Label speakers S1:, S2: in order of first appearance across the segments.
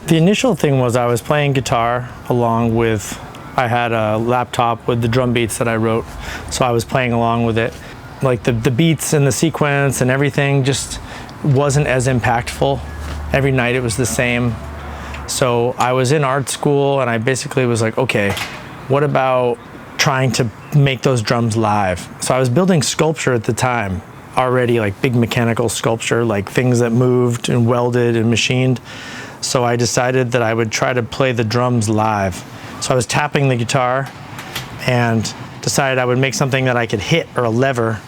S1: The initial thing was I was playing guitar along with, I had a laptop with the drum beats that I wrote, so I was playing along with it. Like the beats and the sequence and everything just wasn't as impactful. Every night it was the same. So I was in art school and I basically was like, okay, what about trying to make those drums live? So I was building sculpture at the time already, like big mechanical sculpture, like things that moved and welded and machined. So I decided that I would try to play the drums live. So I was tapping the guitar and decided I would make something that I could hit, or a lever.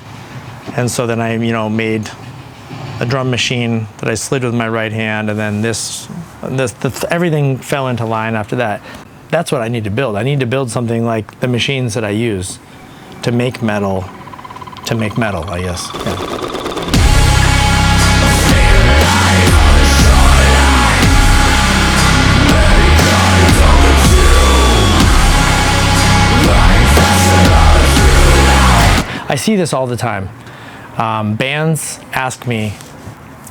S1: And so then I, made a drum machine that I slid with my right hand, and then everything fell into line after that. That's what I need to build. I need to build something like the machines that I use to make metal, I guess. Yeah. I see this all the time. Bands ask me,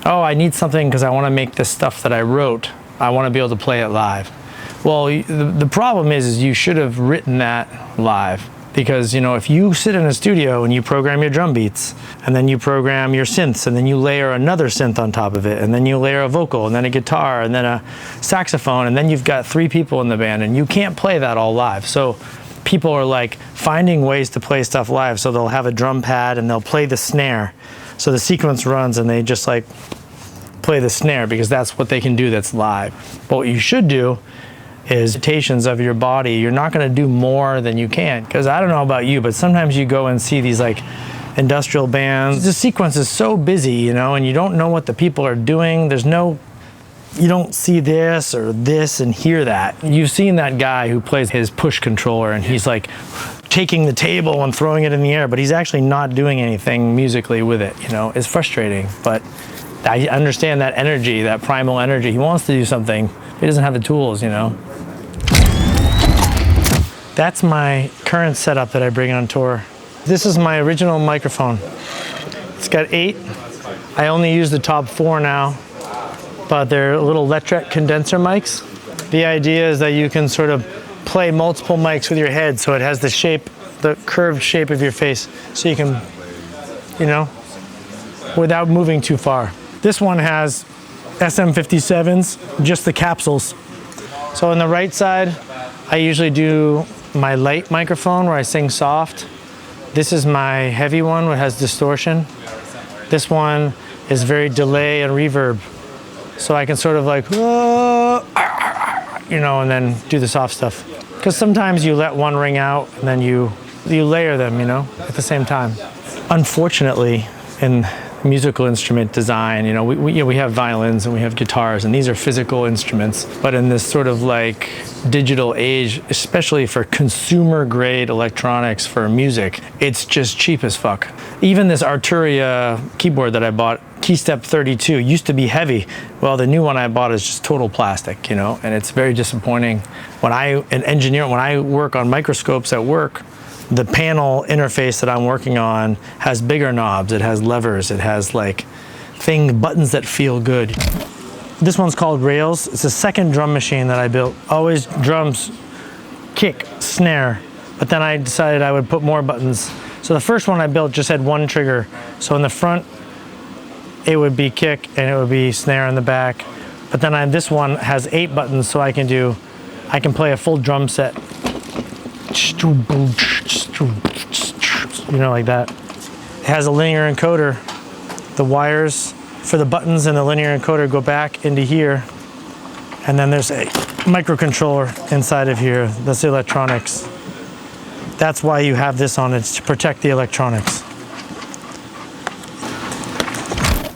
S1: oh, I need something because I want to make this stuff that I wrote. I want to be able to play it live. Well, the problem is you should have written that live, because if you sit in a studio and you program your drum beats, and then you program your synths, and then you layer another synth on top of it, and then you layer a vocal, and then a guitar, and then a saxophone, and then you've got 3 people in the band, and you can't play that all live. So people are like finding ways to play stuff live. So they'll have a drum pad and they'll play the snare. So the sequence runs and they just like play the snare because that's what they can do that's live. But what you should do is meditations of your body. You're not going to do more than you can, because I don't know about you, but sometimes you go and see these like industrial bands. The sequence is so busy, and you don't know what the people are doing. You don't see this or this and hear that. You've seen that guy who plays his push controller and he's like taking the table and throwing it in the air, but he's actually not doing anything musically with it. It's frustrating, but I understand that energy, that primal energy. He wants to do something, he doesn't have the tools, That's my current setup that I bring on tour. This is my original microphone. It's got 8. I only use the top 4 now, but they're little Letrek condenser mics. The idea is that you can sort of play multiple mics with your head, so it has the curved shape of your face, so you can, without moving too far. This one has SM57s, just the capsules. So on the right side, I usually do my light microphone where I sing soft. This is my heavy one, which has distortion. This one is very delay and reverb. So I can sort of like, and then do the soft stuff. Because sometimes you let one ring out and then you layer them, at the same time. Unfortunately, in musical instrument design, we have violins and we have guitars, and these are physical instruments. But in this sort of like digital age, especially for consumer grade electronics for music, it's just cheap as fuck. Even this Arturia keyboard that I bought, Keystep 32, used to be heavy. Well, the new one I bought is just total plastic, and it's very disappointing. When I work on microscopes at work, the panel interface that I'm working on has bigger knobs, it has levers, it has like buttons that feel good. This one's called Rails. It's the second drum machine that I built. Always drums, kick, snare, but then I decided I would put more buttons. So the first one I built just had 1 trigger. So in the front, it would be kick and it would be snare in the back. But then this one has 8 buttons, so I can play a full drum set. Like that. It has a linear encoder. The wires for the buttons and the linear encoder go back into here. And then there's a microcontroller inside of here. That's the electronics. That's why you have this on, it's to protect the electronics.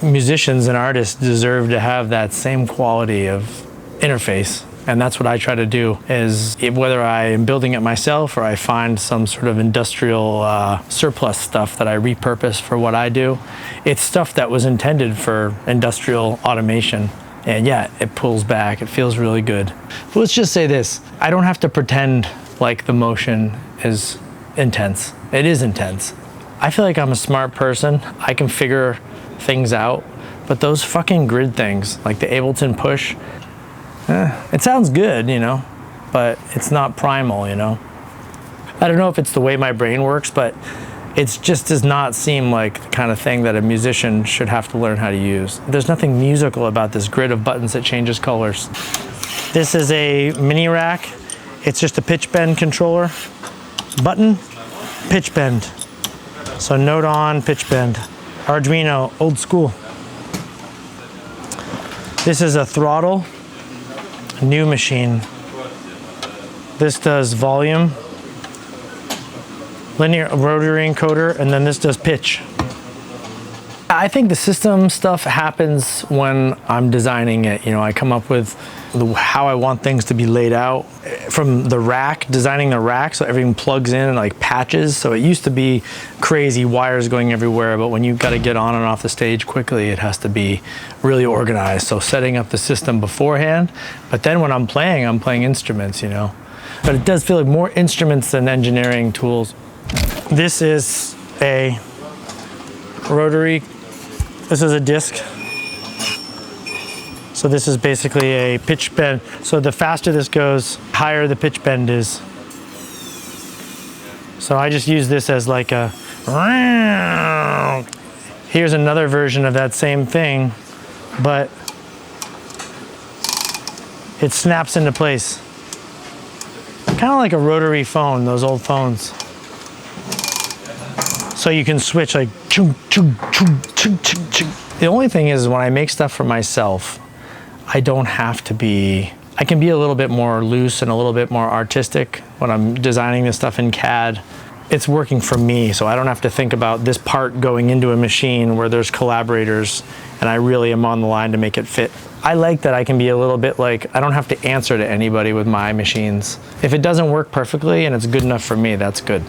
S1: Musicians and artists deserve to have that same quality of interface. And that's what I try to do, is whether I am building it myself or I find some sort of industrial surplus stuff that I repurpose for what I do, it's stuff that was intended for industrial automation. And yeah, it pulls back, it feels really good. But let's just say this, I don't have to pretend like the motion is intense. It is intense. I feel like I'm a smart person. I can figure things out, but those fucking grid things, like the Ableton Push, It sounds good, you know, but it's not primal, you know. I don't know if it's the way my brain works, but it just does not seem like the kind of thing that a musician should have to learn how to use. There's nothing musical about this grid of buttons that changes colors. This is a mini rack. It's just a pitch bend controller. Button, pitch bend. So note on, pitch bend. Arduino, old school. This is a throttle, new machine. This does volume, linear rotary encoder, and then this does pitch. I think the system stuff happens when I'm designing it. You know, I come up with how I want things to be laid out from the rack, designing the rack so everything plugs in and like patches. So it used to be crazy wires going everywhere, but when you've got to get on and off the stage quickly, it has to be really organized. So setting up the system beforehand, but then when I'm playing instruments, you know. But it does feel like more instruments than engineering tools. This is a rotary, this is a disc. So this is basically a pitch bend. So the faster this goes, higher the pitch bend is. So I just use this as like a, here's another version of that same thing, but it snaps into place. Kind of like a rotary phone, those old phones. So you can switch like, chung, chung, chung, chung, chung, chung. The only thing is when I make stuff for myself, I don't have to be, I can be a little bit more loose and a little bit more artistic when I'm designing this stuff in CAD. It's working for me, so I don't have to think about this part going into a machine where there's collaborators and I really am on the line to make it fit. I like that I can be a little bit like, I don't have to answer to anybody with my machines. If it doesn't work perfectly and it's good enough for me, that's good.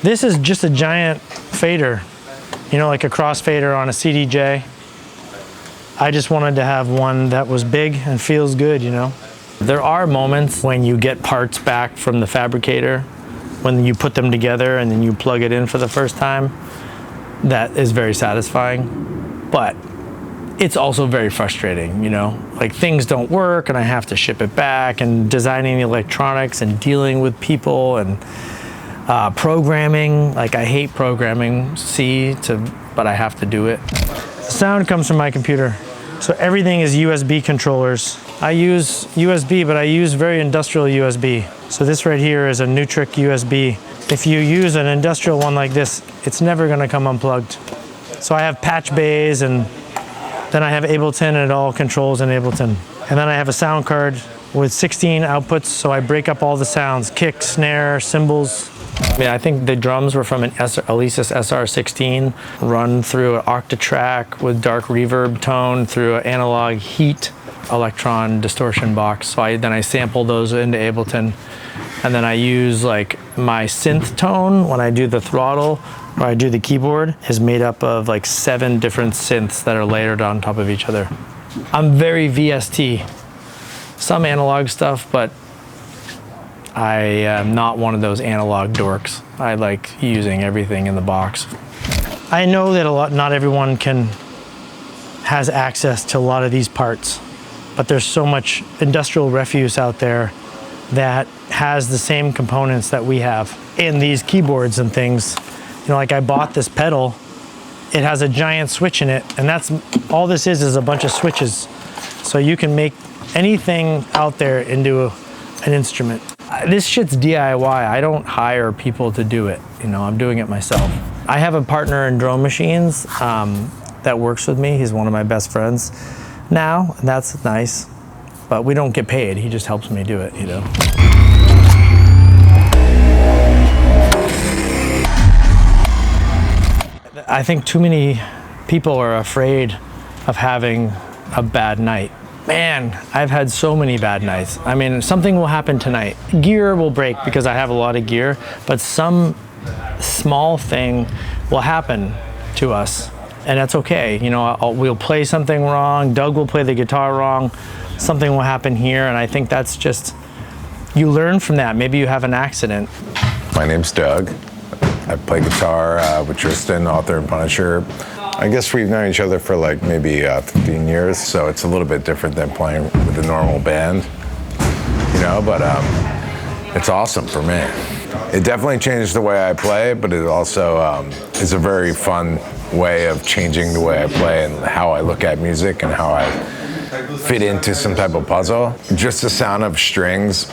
S1: This is just a giant fader, you know, like a crossfader on a CDJ. I just wanted to have one that was big and feels good, you know. There are moments when you get parts back from the fabricator, when you put them together and then you plug it in for the first time. That is very satisfying, but it's also very frustrating, you know. Like things don't work and I have to ship it back, and designing the electronics and dealing with people and programming. Like I hate programming but I have to do it. The sound comes from my computer. So everything is USB controllers. I use USB, but I use very industrial USB. So this right here is a Nutric USB. If you use an industrial one like this, it's never gonna come unplugged. So I have patch bays, and then I have Ableton, and it all controls in Ableton. And then I have a sound card with 16 outputs, so I break up all the sounds, kick, snare, cymbals. Yeah, I think the drums were from an Alesis SR16, run through an Octatrack with dark reverb tone through an analog heat electron distortion box. So then I sample those into Ableton, and then I use like my synth tone when I do the throttle or I do the keyboard is made up of like 7 different synths that are layered on top of each other. I'm very VST, some analog stuff, but I am not one of those analog dorks. I like using everything in the box. I know that not everyone has access to a lot of these parts, but there's so much industrial refuse out there that has the same components that we have in these keyboards and things. You know, like I bought this pedal, it has a giant switch in it, and that's all this is a bunch of switches. So you can make anything out there into an instrument. This shit's DIY. I don't hire people to do it. You know, I'm doing it myself. I have a partner in drum machines that works with me. He's one of my best friends now, and that's nice. But we don't get paid. He just helps me do it, you know. I think too many people are afraid of having a bad night. Man, I've had so many bad nights. I mean, something will happen tonight. Gear will break because I have a lot of gear, but some small thing will happen to us, and that's okay. You know, we'll play something wrong, Doug will play the guitar wrong, something will happen here, and I think that's just, you learn from that. Maybe you have an accident.
S2: My name's Doug. I play guitar with Tristan, author and Punisher. I guess we've known each other for like maybe 15 years, so it's a little bit different than playing with a normal band, you know, but it's awesome for me. It definitely changed the way I play, but it also is a very fun way of changing the way I play and how I look at music and how I fit into some type of puzzle. Just the sound of strings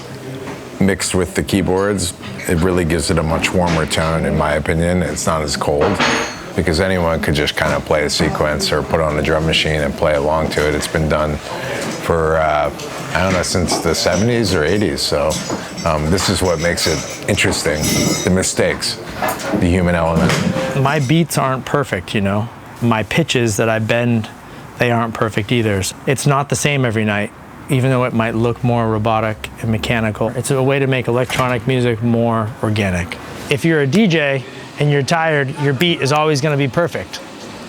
S2: mixed with the keyboards, it really gives it a much warmer tone, in my opinion. It's not as cold, because anyone could just kind of play a sequence or put on a drum machine and play along to it. It's been done for, I don't know, since the 70s or 80s. So this is what makes it interesting, the mistakes, the human element.
S1: My beats aren't perfect, you know. My pitches that I bend, they aren't perfect either. It's not the same every night, even though it might look more robotic and mechanical. It's a way to make electronic music more organic. If you're a DJ and you're tired, your beat is always going to be perfect.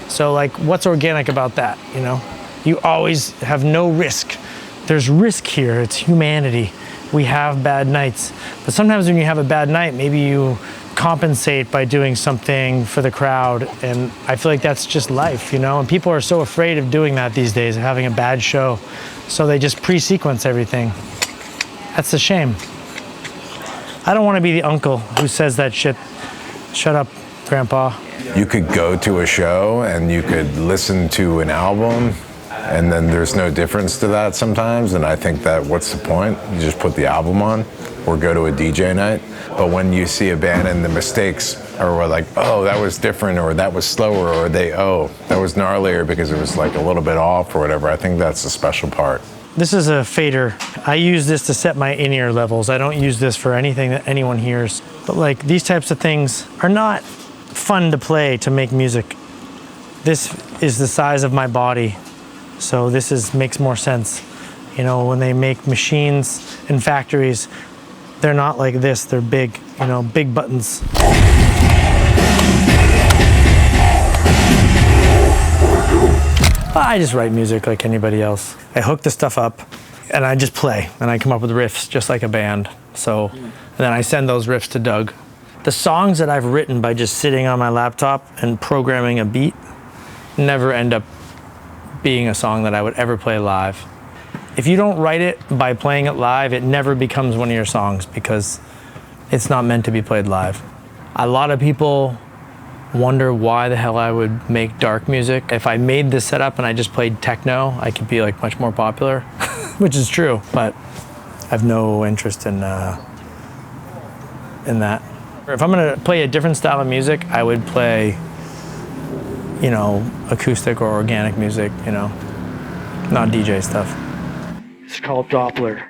S1: So like, what's organic about that, you know? You always have no risk. There's risk here, it's humanity. We have bad nights. But sometimes when you have a bad night, maybe you compensate by doing something for the crowd, and I feel like that's just life, you know? And people are so afraid of doing that these days, of having a bad show, so they just pre-sequence everything. That's a shame. I don't want to be the uncle who says that shit. Shut up, Grandpa.
S2: You could go to a show and you could listen to an album, and then there's no difference to that sometimes, and I think that what's the point? You just put the album on or go to a DJ night. But when you see a band and the mistakes are like, oh, that was different, or that was slower, or that was gnarlier because it was like a little bit off or whatever, I think that's the special part.
S1: This is a fader. I use this to set my in-ear levels. I don't use this for anything that anyone hears. But like, these types of things are not fun to play to make music. This is the size of my body, so this makes more sense. You know, when they make machines in factories, they're not like this, they're big, you know, big buttons. I just write music like anybody else. I hook the stuff up and I just play, and I come up with riffs just like a band. So, and then I send those riffs to Doug. The songs that I've written by just sitting on my laptop and programming a beat never end up being a song that I would ever play live. If you don't write it by playing it live, it never becomes one of your songs because it's not meant to be played live. A lot of people wonder why the hell I would make dark music. If I made this setup and I just played techno, I could be like much more popular, which is true, but I have no interest in that. If I'm gonna play a different style of music, I would play, you know, acoustic or organic music, you know, not DJ stuff. It's called Doppler.